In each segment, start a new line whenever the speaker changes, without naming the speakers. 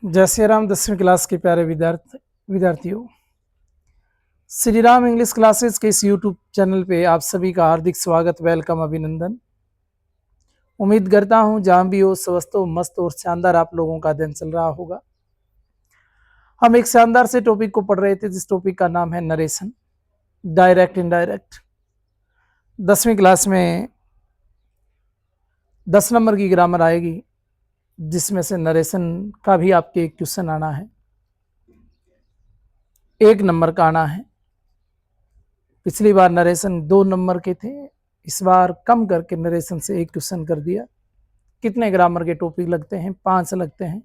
जय श्री राम 10वीं क्लास के प्यारे विद्यार्थियों, श्री राम इंग्लिश क्लासेस के इस यूट्यूब चैनल पे आप सभी का हार्दिक स्वागत, वेलकम, अभिनंदन। उम्मीद करता हूँ जहाँ भी हो स्वस्थ हो, मस्त और शानदार आप लोगों का दिन चल रहा होगा। हम एक शानदार से टॉपिक को पढ़ रहे थे जिस टॉपिक का नाम है नरेशन, डायरेक्ट इनडायरेक्ट। 10वीं क्लास में 10 नंबर की ग्रामर आएगी जिसमें से नरेशन का भी आपके एक क्वेश्चन आना है, 1 नंबर का आना है। पिछली बार नरेशन 2 नंबर के थे, इस बार कम करके नरेशन से 1 क्वेश्चन कर दिया। कितने ग्रामर के टॉपिक लगते हैं? 5 लगते हैं,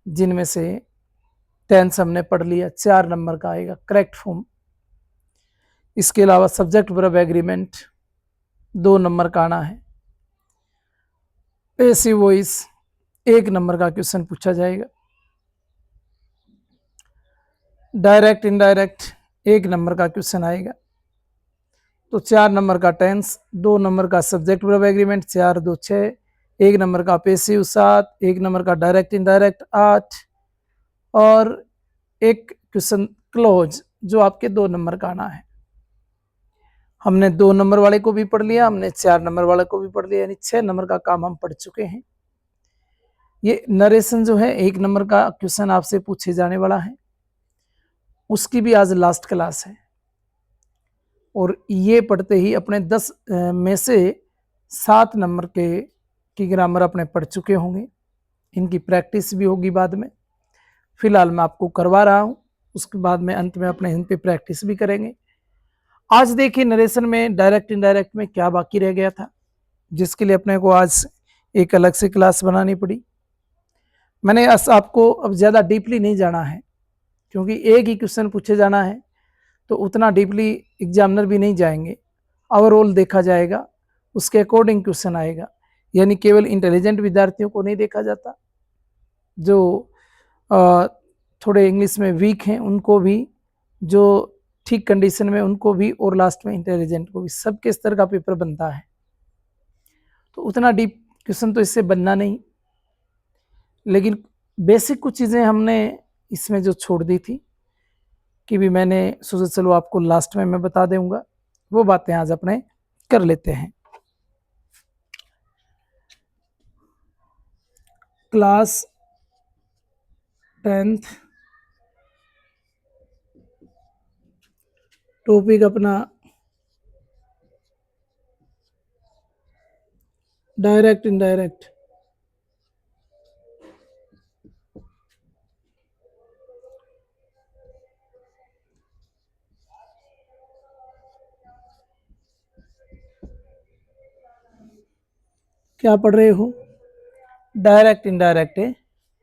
जिनमें से टेंस हमने पढ़ लिया, 4 नंबर का आएगा करेक्ट फॉर्म। इसके अलावा सब्जेक्ट वर्ब एग्रीमेंट 2 नंबर का आना है। पैसिव वॉइस 1 नंबर का क्वेश्चन पूछा जाएगा। डायरेक्ट इनडायरेक्ट 1 नंबर का क्वेश्चन आएगा। तो 4 नंबर का टेंस, 2 नंबर का सब्जेक्ट वर्ब एग्रीमेंट, 4 2 6, 1 नंबर का पैसिव 7, 1 नंबर का डायरेक्ट इनडायरेक्ट 8 और 1 क्वेश्चन क्लोज जो आपके 2 नंबर का आना है। हमने 2 नंबर वाले को भी पढ़ लिया, हमने 4 नंबर वाले को भी पढ़ लिया, यानी 6 नंबर का काम हम पढ़ चुके हैं। ये नरेशन जो है 1 नंबर का क्वेश्चन आपसे पूछे जाने वाला है, उसकी भी आज लास्ट क्लास है। और ये पढ़ते ही अपने 10 में से 7 नंबर की ग्रामर अपने पढ़ चुके होंगे। इनकी प्रैक्टिस भी होगी बाद में, फिलहाल मैं आपको करवा रहा हूँ, उसके बाद में अंत में अपने इन पे प्रैक्टिस भी करेंगे। आज देखिए नरेशन में डायरेक्ट इनडायरेक्ट में क्या बाकी रह गया था, जिसके लिए अपने को आज एक अलग से क्लास बनानी पड़ी। मैंने आपको अब ज़्यादा डीपली नहीं जाना है, क्योंकि एक ही क्वेश्चन पूछे जाना है, तो उतना डीपली एग्जामिनर भी नहीं जाएंगे। ओवरऑल देखा जाएगा, उसके अकॉर्डिंग क्वेश्चन आएगा, यानी केवल इंटेलिजेंट विद्यार्थियों को नहीं देखा जाता, जो थोड़े इंग्लिश में वीक हैं उनको भी, जो ठीक कंडीशन में उनको भी, और लास्ट में इंटेलिजेंट को भी, सबके स्तर का पेपर बनता है। तो उतना डीप क्वेश्चन तो इससे बनना नहीं, लेकिन बेसिक कुछ चीज़ें हमने इसमें जो छोड़ दी थी कि भी मैंने सोचा चलो आपको लास्ट में मैं बता दूंगा, वो बातें आज अपने कर लेते हैं। क्लास 10th टॉपिक अपना डायरेक्ट इनडायरेक्ट। क्या पढ़ रहे हो? डायरेक्ट इनडायरेक्ट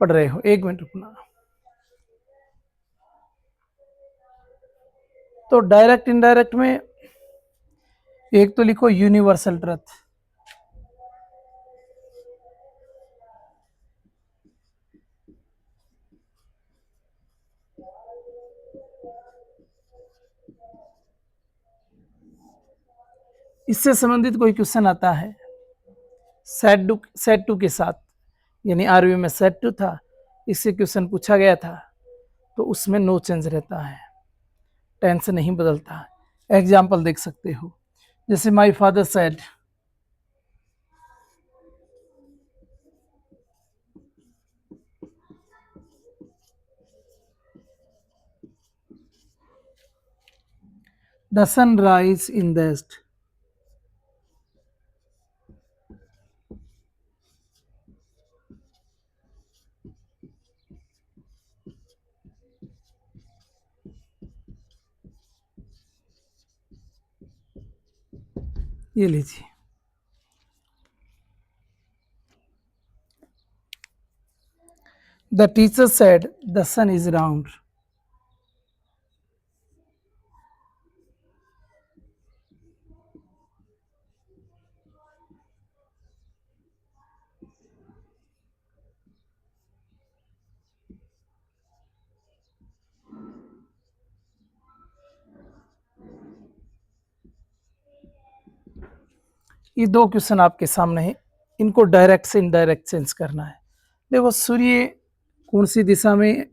पढ़ रहे हो। 1 मिनट रुकना। तो डायरेक्ट इनडायरेक्ट में एक तो लिखो यूनिवर्सल ट्रुथ, इससे संबंधित कोई क्वेश्चन आता है सेट टू के साथ, यानी आरवी में सेट टू था, इससे क्वेश्चन पूछा गया था, तो उसमें नो चेंज रहता है, टेंस नहीं बदलता है। एग्जाम्पल देख सकते हो, जैसे my father said, the sun rise in the east. ये लीजिए, the teacher said the sun is round. ये 2 क्वेश्चन आपके सामने है, इनको डायरेक्ट से इनडायरेक्ट चेंज करना है। देखो सूर्य कौन सी दिशा में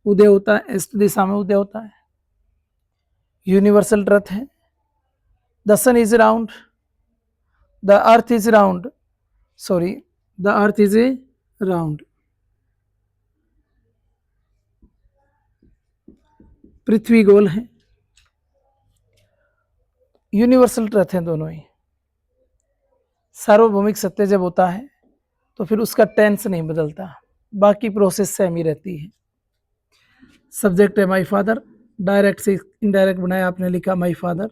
उदय होता है? ईस्ट दिशा में उदय होता है। यूनिवर्सल ट्रुथ है, the sun is round, the earth is round, sorry the earth is a round, पृथ्वी गोल है। यूनिवर्सल ट्रुथ है दोनों ही। सार्वभौमिक सत्य जब होता है तो फिर उसका टेंस नहीं बदलता, बाकी प्रोसेस सेम ही रहती है। सब्जेक्ट है माई फादर, डायरेक्ट से इनडायरेक्ट बनाया आपने, लिखा माई फादर।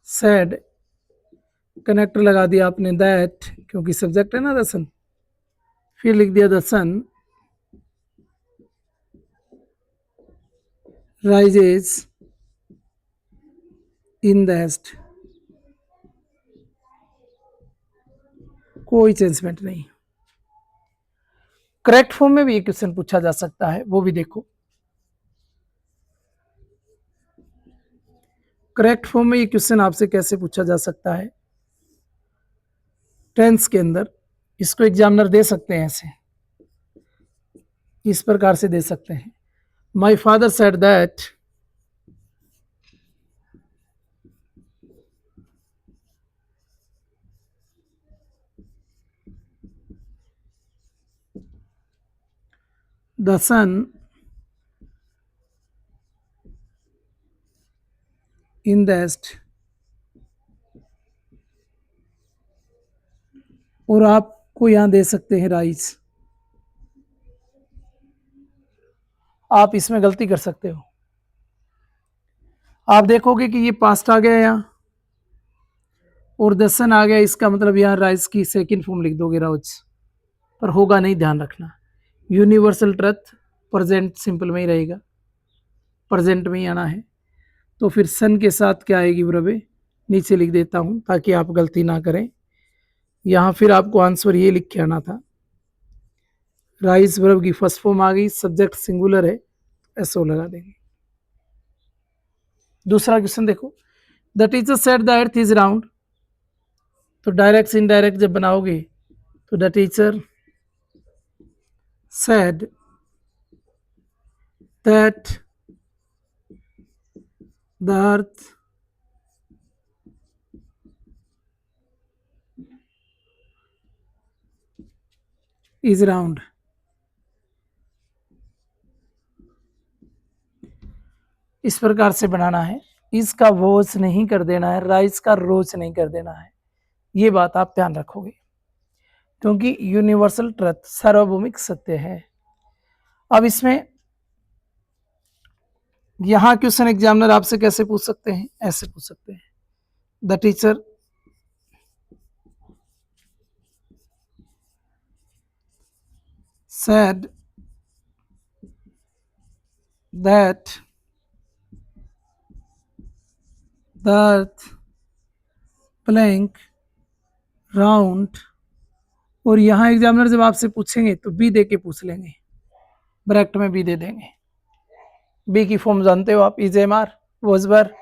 सैड, कनेक्टर लगा दिया आपने दैट, क्योंकि सब्जेक्ट है ना द सन। फिर लिख दिया the sun rises in the east. कोई चेंजमेंट नहीं। करेक्ट फॉर्म में भी ये क्वेश्चन पूछा जा सकता है, वो भी देखो। करेक्ट फॉर्म में ये क्वेश्चन आपसे कैसे पूछा जा सकता है टेंस के अंदर, इसको एग्जामिनर दे सकते हैं ऐसे, इस प्रकार से दे सकते हैं। My father said that the sun in the east. और आपको यहां दे सकते हैं राइज। आप इसमें गलती कर सकते हो, आप देखोगे कि ये पास्ट आ गया यहां और द सन आ गया, इसका मतलब यहां राइज की सेकंड फॉर्म लिख दोगे राइज, पर होगा नहीं, ध्यान रखना। यूनिवर्सल ट्रुथ प्रेजेंट सिंपल में ही रहेगा, प्रेजेंट में ही आना है। तो फिर सन के साथ क्या आएगी ब्रवे, नीचे लिख देता हूं ताकि आप गलती ना करें। यहां फिर आपको आंसर ये लिख के आना था, राइज वर्ब की फर्स्ट फॉर्म आ गई, सब्जेक्ट सिंगुलर है, एसओ लगा देंगे। दूसरा क्वेश्चन देखो, the teacher said the earth is round. तो डायरेक्ट से इनडायरेक्ट जब बनाओगे तो the teacher said that the earth is round. इस प्रकार से बनाना है, इसका वोच नहीं कर देना है, राइज का रोच नहीं कर देना है, ये बात आप ध्यान रखोगे, क्योंकि यूनिवर्सल ट्रुथ सार्वभौमिक सत्य है। अब इसमें यहां क्वेश्चन एग्जामिनर आपसे कैसे पूछ सकते हैं, ऐसे पूछ सकते हैं, the teacher said that the earth blank round। और यहां एग्जामिनर जब आपसे पूछेंगे तो बी दे के पूछ लेंगे, ब्रैकेट में बी दे देंगे। बी की फॉर्म जानते हो आप, इज एम आर, वोजबर।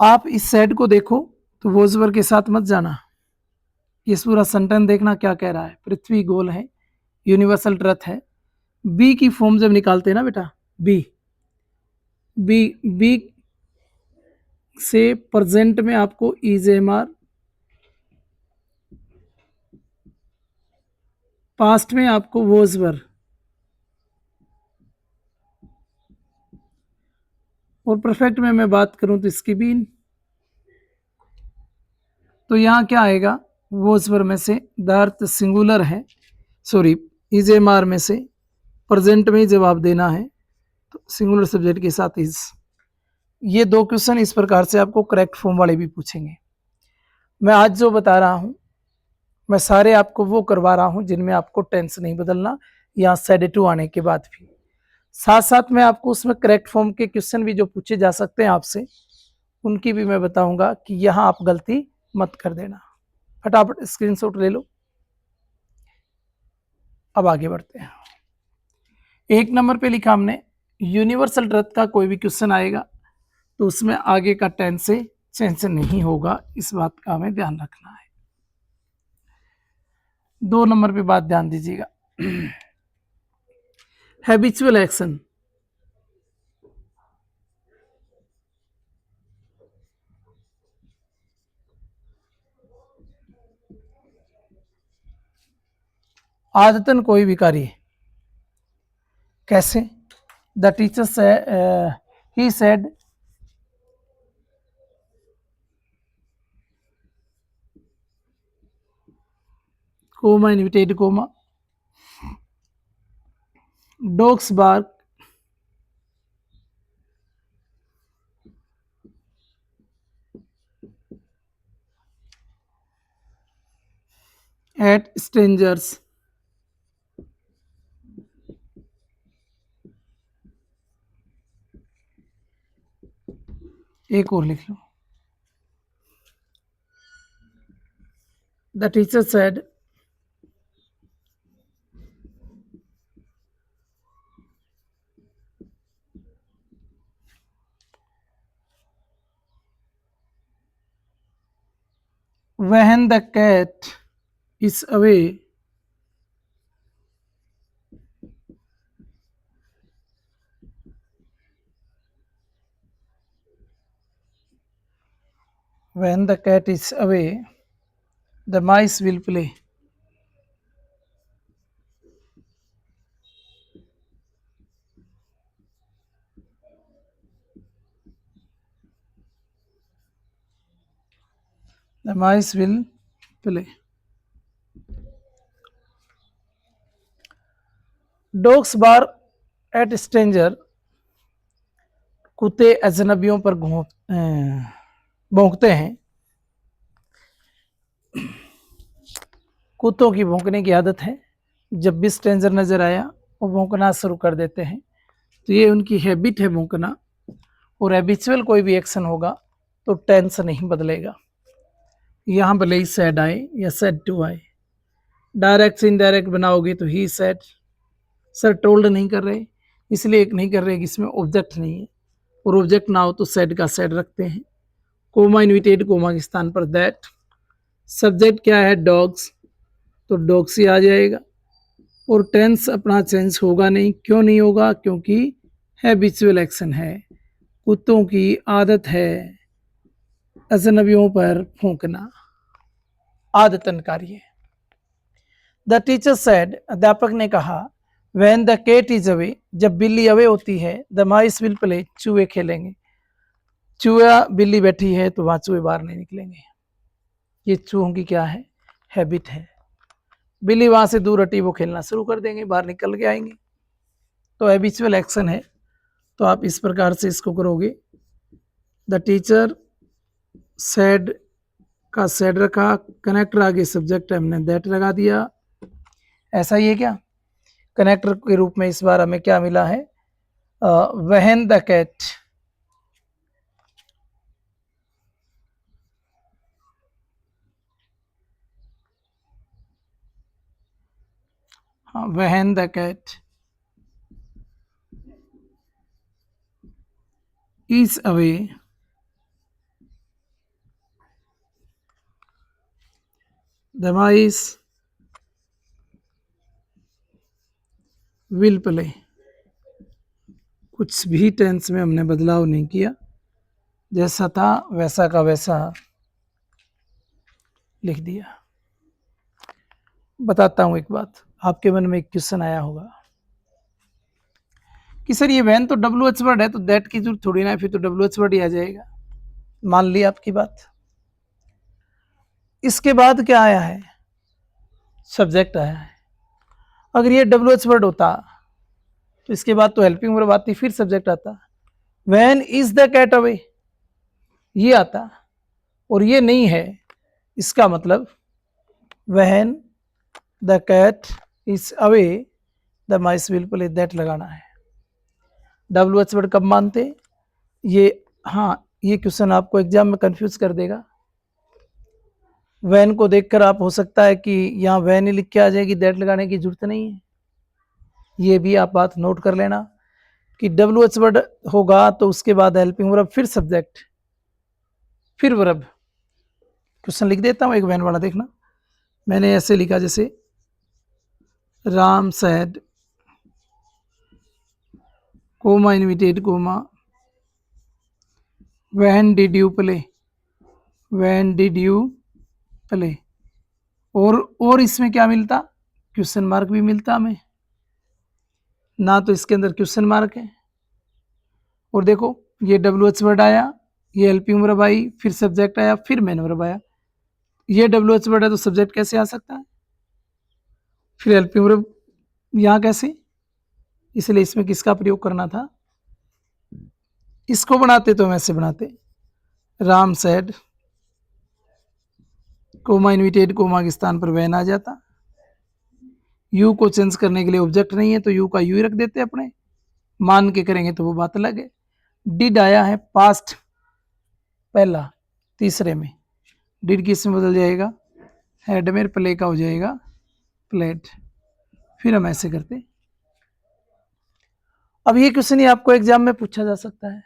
आप इस सेट को देखो तो वोजबर के साथ मत जाना, इस पूरा सेंटेंस देखना क्या कह रहा है, पृथ्वी गोल है, यूनिवर्सल ट्रुथ है। बी की फॉर्म जब निकालते हैं ना बेटा, बी बी बी से प्रेजेंट में आपको इज एम आर, पास्ट में आपको वोजबर, और परफेक्ट में मैं बात करूं तो इसकी बीन। तो यहां क्या आएगा, वोजबर में से द अर्थ सिंगुलर है, सॉरी इज एम आर में से प्रेजेंट में जवाब देना है तो सिंगुलर सब्जेक्ट के साथ इज। ये दो क्वेश्चन इस प्रकार से आपको करेक्ट फॉर्म वाले भी पूछेंगे। मैं आज जो बता रहा हूं मैं सारे आपको वो करवा रहा हूं जिनमें आपको टेंस नहीं बदलना, यहाँ सेड टू आने के बाद भी। साथ साथ में आपको उसमें करेक्ट फॉर्म के क्वेश्चन भी जो पूछे जा सकते हैं आपसे, उनकी भी मैं बताऊंगा कि यहाँ आप गलती मत कर देना। फटाफट स्क्रीनशॉट ले लो। अब आगे बढ़ते हैं। एक नंबर पे लिखा हमने, यूनिवर्सल ट्रुथ का कोई भी क्वेश्चन आएगा तो उसमें आगे का टेंस से चेंज नहीं होगा, इस बात का हमें ध्यान रखना है। 2 नंबर पे बात ध्यान दीजिएगा, हैबिचुअल एक्शन, आदतन कोई भी कार्य। कैसे? द टीचर से he said, comma inverted comma, dogs bark at strangers, एक और लिख लो। The teacher said when the cat is away, when the cat is away, the mice will play. The mice will play. Dogs bark at stranger, कुत्ते अजनबियों पर भौंकते हैं। कुत्तों की भौंकने की आदत है, जब भी स्ट्रेंजर नजर आया वो भौंकना शुरू कर देते हैं। तो ये उनकी हैबिट है भौंकना, और हैबिचुअल कोई भी एक्शन होगा तो टेंस नहीं बदलेगा। यहाँ भले ही सेड आए या सेड टू आए, डायरेक्ट से इनडायरेक्ट बनाओगे तो ही सेड। सर टोल्ड नहीं कर रहे, इसलिए एक नहीं कर रहे कि इसमें ऑब्जेक्ट नहीं है, और ऑब्जेक्ट ना हो तो सेड का सेड रखते हैं। कोमा इनविटेड कोमा के स्थान पर दैट। सब्जेक्ट क्या है? डॉग्स, तो डॉग्स ही आ जाएगा। और टेंस अपना चेंज होगा नहीं। क्यों नहीं होगा? क्योंकि हैबिचुअल एक्शन है, कुत्तों की आदत है अजनबियों पर भौंकना, आदतन कार्य। द टीचर सेड, अध्यापक ने कहा, when the cat is away, जब बिल्ली अवे होती है, द माइस विल प्ले, चूहे खेलेंगे। चूहा बिल्ली बैठी है तो वहां चूहे बाहर नहीं निकलेंगे। ये चूहों की क्या है? हैबिट है। बिल्ली वहां से दूर हटी, वो खेलना शुरू कर देंगे, बाहर निकल के आएंगे। तो हैबिचुअल एक्शन है, तो आप इस प्रकार से इसको करोगे। द टीचर सेड का सेड रखा, कनेक्टर आगे सब्जेक्ट है, हमने दैट लगा दिया। ऐसा ही है क्या? कनेक्टर के रूप में इस बार हमें क्या मिला है? व्हेन द कैट, हाँ, when the cat is away, the mice will play. कुछ भी टेंस में हमने बदलाव नहीं किया, जैसा था वैसा का वैसा लिख दिया। बताता हूं एक बात, आपके मन में एक क्वेश्चन आया होगा कि सर ये वैन तो WH वर्ड है, तो दैट की जरूरत थोड़ी ना है, फिर तो WH वर्ड ही आ जाएगा। मान ली आपकी बात। इसके बाद क्या आया है? सब्जेक्ट आया है। अगर ये WH वर्ड होता तो इसके बाद तो हेल्पिंग वर्ब आती, फिर सब्जेक्ट आता। When is the cat away, ये आता, और ये नहीं है। इसका मतलब when the cat is away, the mice will play, that लगाना है। WH वर्ड कब मानते? ये, हाँ, ये क्वेश्चन आपको एग्जाम में कंफ्यूज कर देगा। वैन को देखकर आप हो सकता है कि यहाँ वैन ही लिख के आ जाएगी, दैट लगाने की जरूरत नहीं है। ये भी आप बात नोट कर लेना कि WH वर्ड होगा तो उसके बाद हेल्पिंग वर्ब, फिर सब्जेक्ट, फिर वर्ब। क्वेश्चन लिख देता हूँ एक वैन वाला, देखना। मैंने ऐसे लिखा, जैसे Ram said, comma invited, comma, when did you play? When did you play? और इसमें क्या मिलता? क्वेश्चन मार्क भी मिलता हमें ना, तो इसके अंदर क्वेश्चन मार्क है। और देखो ये WH वर्ड आया, ये हेल्पिंग वर्ब आई, फिर सब्जेक्ट आया, फिर मेन वर्ब आया। ये WH वर्ड है तो सब्जेक्ट कैसे आ सकता है? फिर हेल्पिंग वर्ब यहाँ कैसे? इसलिए इसमें किसका प्रयोग करना था? इसको बनाते तो हम ऐसे बनाते, राम सेड, कोमा इन्विटेड, कोमा के स्थान पर वैन आ जाता। यू को चेंज करने के लिए ऑब्जेक्ट नहीं है तो यू का यू ही रख देते अपने, मान के करेंगे तो वो बात अलग है। डिड आया है पास्ट पहला तीसरे में, डिड किस में बदल जाएगा? हेड में, प्ले का हो जाएगा प्लेट। फिर हम ऐसे करते। अब ये क्वेश्चन ही आपको एग्जाम में पूछा जा सकता है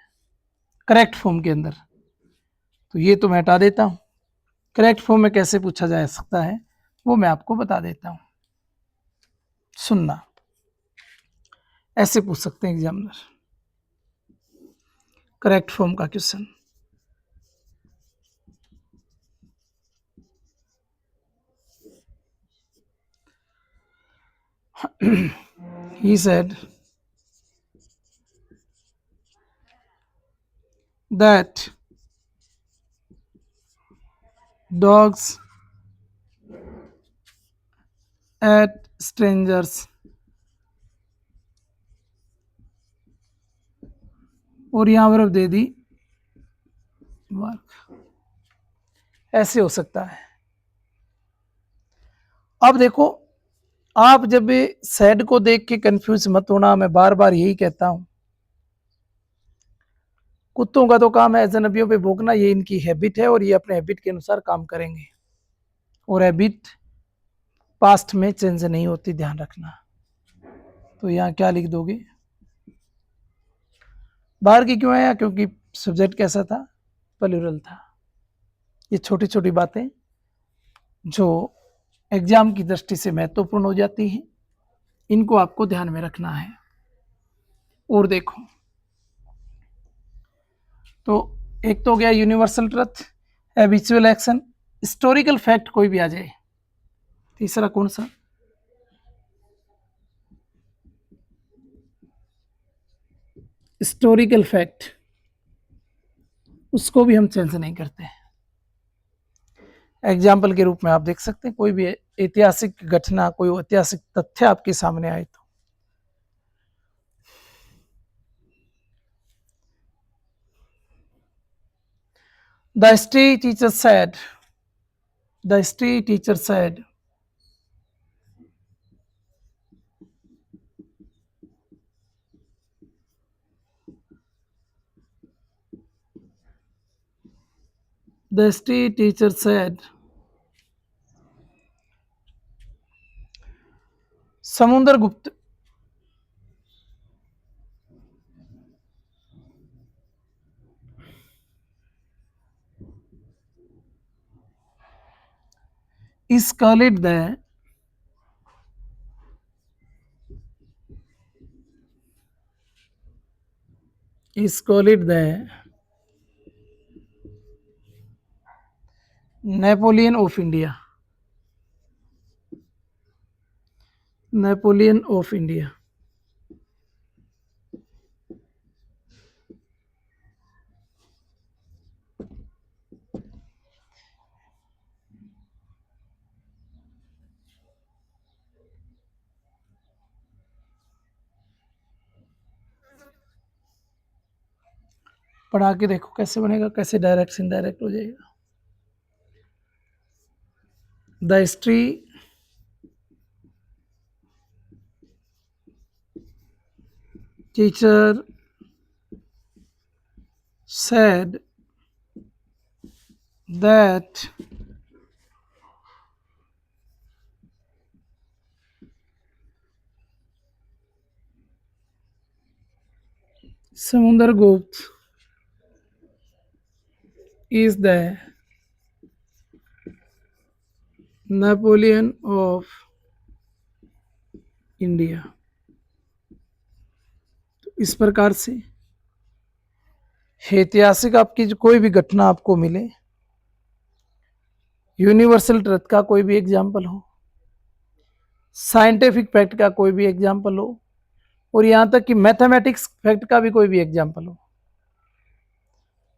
करेक्ट फॉर्म के अंदर, तो ये तो मैं हटा देता हूं। करेक्ट फॉर्म में कैसे पूछा जा सकता है वो मैं आपको बता देता हूं, सुनना। ऐसे पूछ सकते हैं एग्जामिनर करेक्ट फॉर्म का question. He said that dogs at strangers, और यहां वर्ब दे दी वर्क। ऐसे हो सकता है। अब देखो, आप जब सैड को देख के कंफ्यूज मत होना, मैं बार बार यही कहता हूं। कुत्तों का तो काम है अजनबियों पे भौंकना, ये इनकी हैबिट है और ये अपने हैबिट के अनुसार काम करेंगे, और हैबिट पास्ट में चेंज नहीं होती, ध्यान रखना। तो यहाँ क्या लिख दोगे? बाहर की क्यों आया? क्योंकि सब्जेक्ट कैसा था? प्लूरल था। ये छोटी छोटी बातें जो एग्जाम की दृष्टि से महत्वपूर्ण हो जाती हैं, इनको आपको ध्यान में रखना है। और देखो, तो एक तो हो गया universal truth, habitual action, historical fact कोई भी आ जाए। तीसरा कौन सा? हिस्टोरिकल फैक्ट, उसको भी हम चेंज नहीं करते। एग्जाम्पल के रूप में आप देख सकते हैं, कोई भी ऐतिहासिक घटना, कोई ऐतिहासिक तथ्य आपके सामने आए तो the history teacher said, the history teacher said, the history teacher said, Samudragupta is called the Napoleon of India, Napoleon of India. पढ़ा के देखो कैसे बनेगा, कैसे डायरेक्ट से इनडायरेक्ट हो जाएगा। The history teacher said that Samudragupta is the Napoleon of India. तो इस प्रकार से ऐतिहासिक आपकी जो कोई भी घटना आपको मिले, यूनिवर्सल ट्रुथ का कोई भी एग्जाम्पल हो, साइंटिफिक फैक्ट का कोई भी एग्जाम्पल हो, और यहां तक कि मैथमेटिक्स फैक्ट का भी कोई भी एग्जाम्पल हो,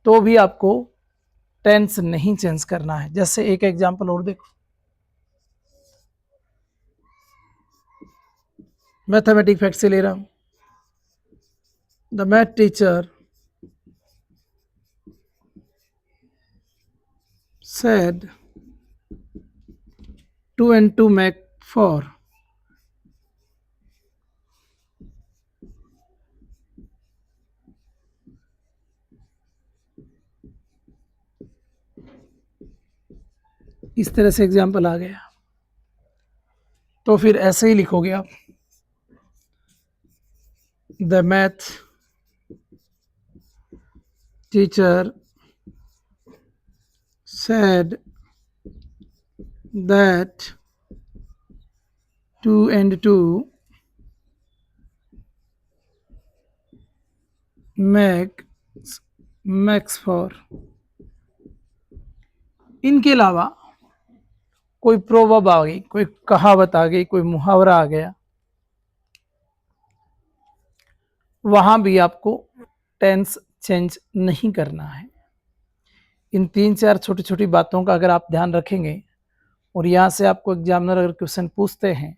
तो भी आपको टेंस नहीं चेंज करना है। जैसे एक एग्जाम्पल और देखो, मैथमेटिक फैक्ट से ले रहा हूं। The math teacher said 2 and 2 make 4. इस तरह से एग्जाम्पल आ गया। तो फिर ऐसे ही लिखोगे आप, the math teacher said that 2 and 2 makes 4। इनके अलावा कोई प्रोवर्ब आ गई, कोई कहावत आ गई, कोई मुहावरा आ गया, वहां भी आपको टेंस चेंज नहीं करना है। इन 3-4 छोटी छोटी बातों का अगर आप ध्यान रखेंगे और यहाँ से आपको एग्जामिनर अगर क्वेश्चन पूछते हैं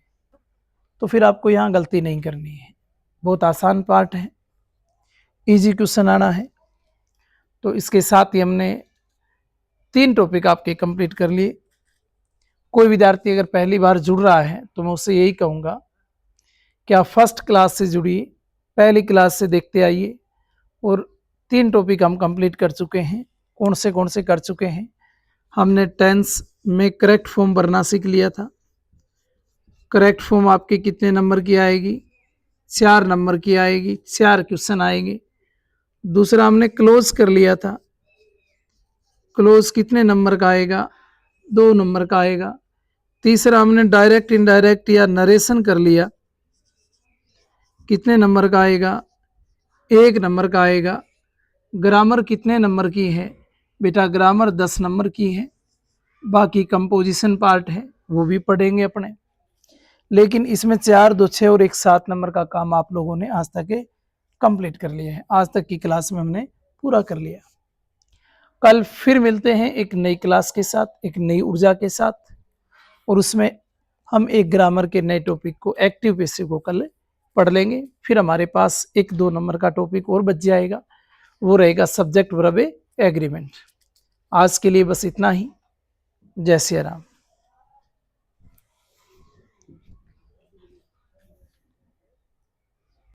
तो फिर आपको यहाँ गलती नहीं करनी है। बहुत आसान पार्ट है, इजी क्वेश्चन आना है। तो इसके साथ ही हमने 3 टॉपिक आपके कंप्लीट कर लिए। कोई विद्यार्थी अगर पहली बार जुड़ रहा है तो मैं उससे यही कहूँगा कि आप फर्स्ट क्लास से जुड़िए, पहली क्लास से देखते आइए। और 3 टॉपिक हम कंप्लीट कर चुके हैं। कौन से कर चुके हैं? हमने टेंस में करेक्ट फॉर्म भरना सीख लिया था। करेक्ट फॉर्म आपके कितने नंबर की आएगी? 4 नंबर की आएगी, 4 क्वेश्चन आएंगे। दूसरा हमने क्लोज कर लिया था। क्लोज कितने नंबर का आएगा? 2 नंबर का आएगा। तीसरा हमने डायरेक्ट इनडायरेक्ट या नरेशन कर लिया, कितने नंबर का आएगा? 1 नंबर का आएगा। ग्रामर कितने नंबर की है? बेटा ग्रामर 10 नंबर की है। बाकी कंपोजिशन पार्ट है वो भी पढ़ेंगे अपने। लेकिन इसमें 4, 2, 6 और 1 7 नंबर का काम आप लोगों ने आज तक कंप्लीट कर लिया है। आज तक की क्लास में हमने पूरा कर लिया। कल फिर मिलते हैं एक नई क्लास के साथ, एक नई ऊर्जा के साथ, और उसमें हम एक ग्रामर के नए टॉपिक को, एक्टिव पैसिव को कल पढ़ लेंगे। फिर हमारे पास 1-2 नंबर का टॉपिक और बच जाएगा, वो रहेगा सब्जेक्ट वर्ब एग्रीमेंट। आज के लिए बस इतना ही। जय श्री राम।